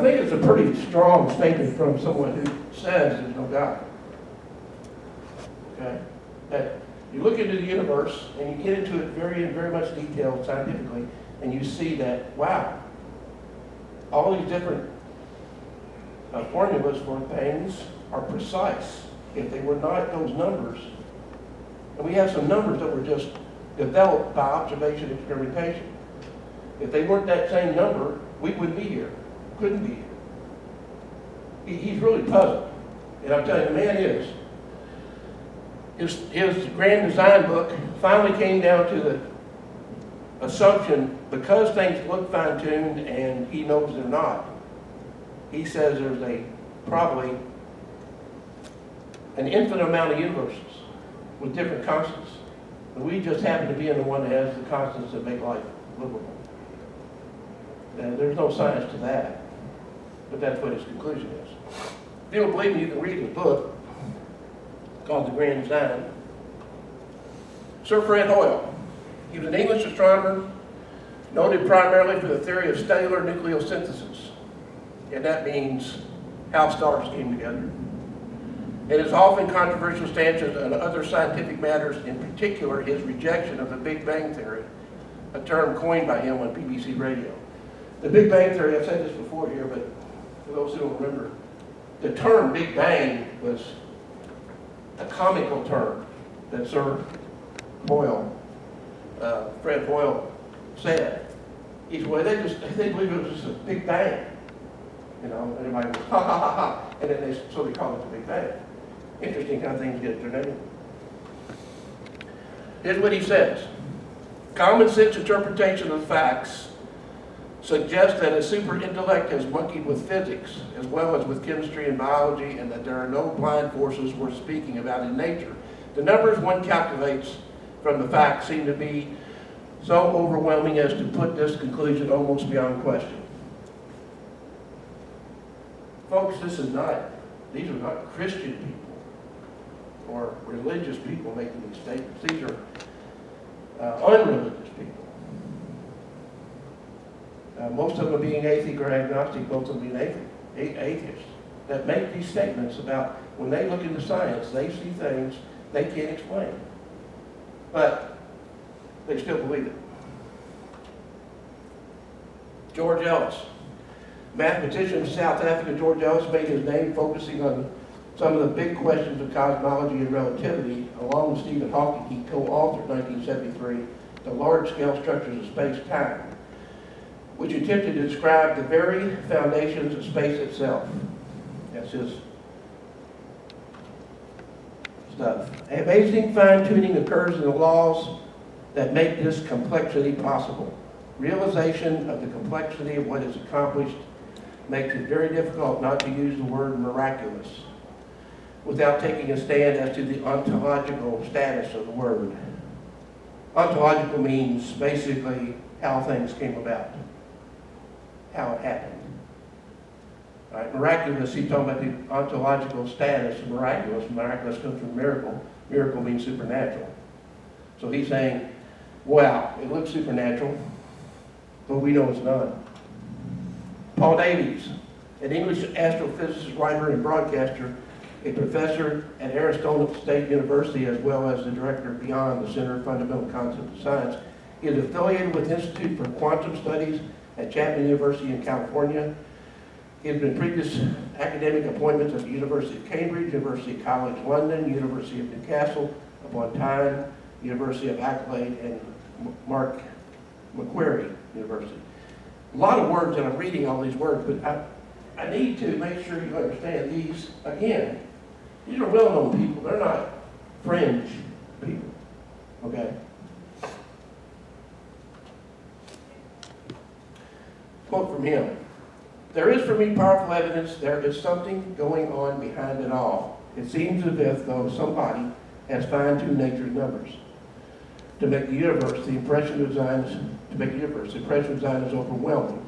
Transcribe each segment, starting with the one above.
I think it's a pretty strong statement from someone who says there's no God. Okay? That you look into the universe and you get into it very much detail scientifically, and you see that, wow, all these different formulas for things are precise. If they were not those numbers, and we have some numbers that were just developed by observation and experimentation. If they weren't that same number, we wouldn't be here. Couldn't be here. He's really puzzled. And I'm telling you, the man is. His grand design book finally came down to the assumption, because things look fine-tuned and he knows they're not, he says there's probably an infinite amount of universes with different constants. And we just happen to be in the one that has the constants that make life livable. And there's no science to that, but that's what his conclusion is. If you don't believe me, you can read his book called The Grand Design. Sir Fred Hoyle, he was an English astronomer, noted primarily for the theory of stellar nucleosynthesis, and that means how stars came together. And his often controversial stances on other scientific matters, in particular his rejection of the Big Bang Theory, a term coined by him on BBC Radio. The Big Bang Theory, I've said this before here, but for those who don't remember, the term Big Bang was a comical term that Sir Hoyle, Fred Hoyle, said. He said, well, they believe it was just a Big Bang. You know, and everybody goes, ha ha ha ha, and then so they call it the Big Bang. Interesting how things get their name. Here's what he says. Common sense interpretation of facts suggests that a super intellect has monkeyed with physics as well as with chemistry and biology, and that there are no blind forces worth speaking about in nature. The numbers one calculates from the facts seem to be so overwhelming as to put this conclusion almost beyond question. Folks, these are not Christian people or religious people making these statements. These are unreligious people. Most of them being atheist or agnostic, most of them being atheists, that make these statements about when they look into science, they see things they can't explain. But they still believe it. George Ellis. Mathematician from South Africa, George Ellis made his name focusing on some of the big questions of cosmology and relativity. Along with Stephen Hawking, he co-authored in 1973 The Large-Scale Structures of Space-Time, which attempted to describe the very foundations of space itself. That's his stuff. Amazing fine-tuning occurs in the laws that make this complexity possible. Realization of the complexity of what is accomplished makes it very difficult not to use the word miraculous without taking a stand as to the ontological status of the word. Ontological means basically how things came about, how it happened. All right, miraculous, he's talking about the ontological status of miraculous. Miraculous comes from miracle. Miracle means supernatural. So he's saying, wow, it looks supernatural, but we know it's not. Paul Davies, an English astrophysicist, writer, and broadcaster, a professor at Arizona State University, as well as the director of Beyond, the Center of Fundamental Concepts of Science. He is affiliated with the Institute for Quantum Studies at Chapman University in California. He has been previous academic appointments at the University of Cambridge, University College London, University of Newcastle upon Tyne, University of Adelaide, and Mark Macquarie University. A lot of words, and I'm reading all these words, but I need to make sure you understand these. Again, these are well-known people. They're not fringe people, okay? Quote from him. There is for me powerful evidence there is something going on behind it all. It seems as if though somebody has fine-tuned nature's numbers to make the universe, the impression of design is overwhelming.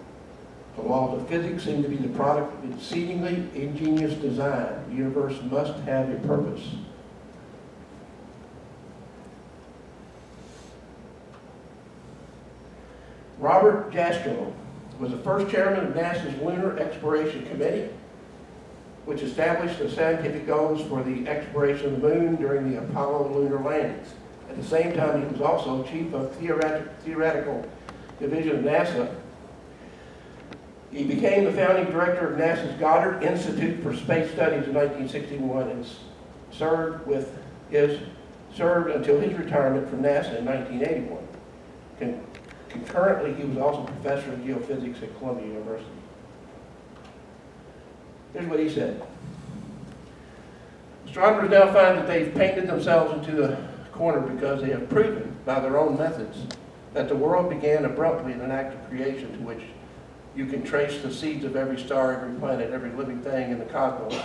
The laws of physics seem to be the product of exceedingly ingenious design. The universe must have a purpose. Robert Jastrow was the first chairman of NASA's Lunar Exploration Committee, which established the scientific goals for the exploration of the moon during the Apollo lunar landings. At the same time, he was also chief of theoretical division of NASA. He became the founding director of NASA's Goddard Institute for Space Studies in 1961 and served until his retirement from NASA in 1981. Concurrently, he was also professor of geophysics at Columbia University. Here's what he said. Astronomers now find that they've painted themselves into a corner because they have proven by their own methods that the world began abruptly in an act of creation to which you can trace the seeds of every star, every planet, every living thing in the cosmos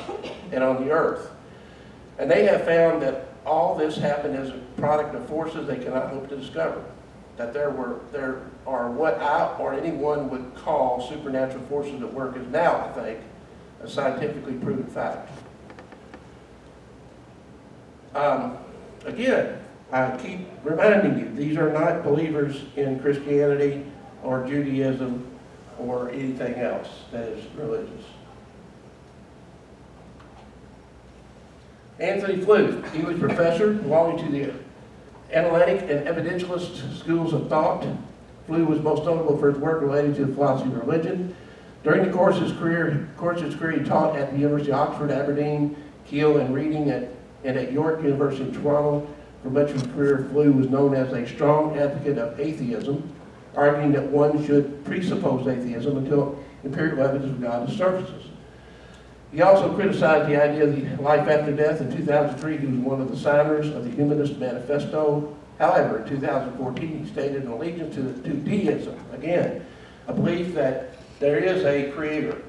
and on the earth. And they have found that all this happened as a product of forces they cannot hope to discover. That there are what I or anyone would call supernatural forces at work is now, I think, a scientifically proven fact. Again, I keep reminding you, these are not believers in Christianity or Judaism or anything else that is religious. Anthony Flew, he was professor belonging to the analytic and evidentialist schools of thought. Flew was most notable for his work related to the philosophy of religion. During the course of his career, he taught at the University of Oxford, Aberdeen, Keele, and Reading, and at York University in Toronto. For much of his career, Flew was known as a strong advocate of atheism, arguing that one should presuppose atheism until empirical evidence of God surfaces. He also criticized the idea of the life after death. In 2003, he was one of the signers of the Humanist Manifesto. However, in 2014, he stated an allegiance to deism. Again, a belief that there is a creator,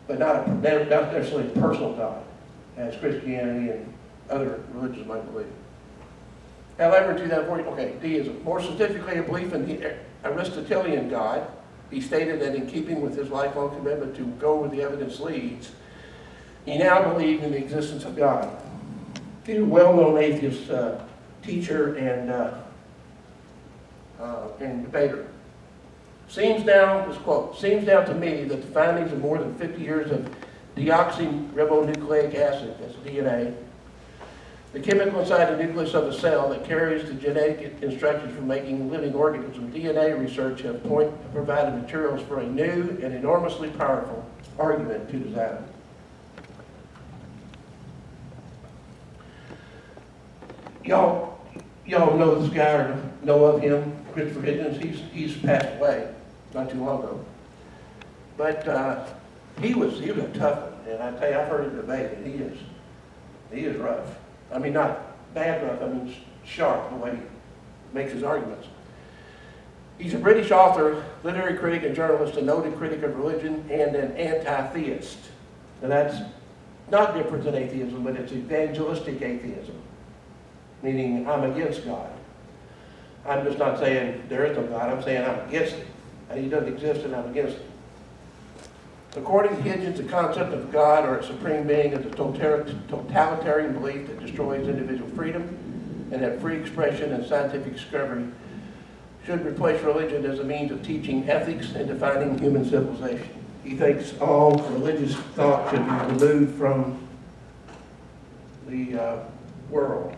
but not necessarily a personal God, as Christianity and other religions might believe. However, in 2014, deism. More specifically, a belief in the Aristotelian God. He stated that in keeping with his lifelong commitment to go where the evidence leads, he now believed in the existence of God. He's a well-known atheist teacher and debater. Seems now, this quote, seems now to me that the findings of more than 50 years of deoxyribonucleic acid, that's DNA, the chemical inside the nucleus of the cell that carries the genetic instructions for making living organisms, DNA research have provided materials for a new and enormously powerful argument to design. Y'all know this guy or know of him, Christopher Hitchens. He's passed away not too long ago. But he was a tough one, and I tell you, I've heard him debate, and he is rough. I mean, not bad rough, I mean sharp the way he makes his arguments. He's a British author, literary critic and journalist, a noted critic of religion, and an anti-theist. And that's not different than atheism, but it's evangelistic atheism, meaning I'm against God. I'm just not saying there is no God, I'm saying I'm against him. And he doesn't exist and I'm against him. According to Hitchens, the concept of God or a supreme being is a totalitarian belief that destroys individual freedom and that free expression and scientific discovery should replace religion as a means of teaching ethics and defining human civilization. He thinks all religious thought should be removed from the world.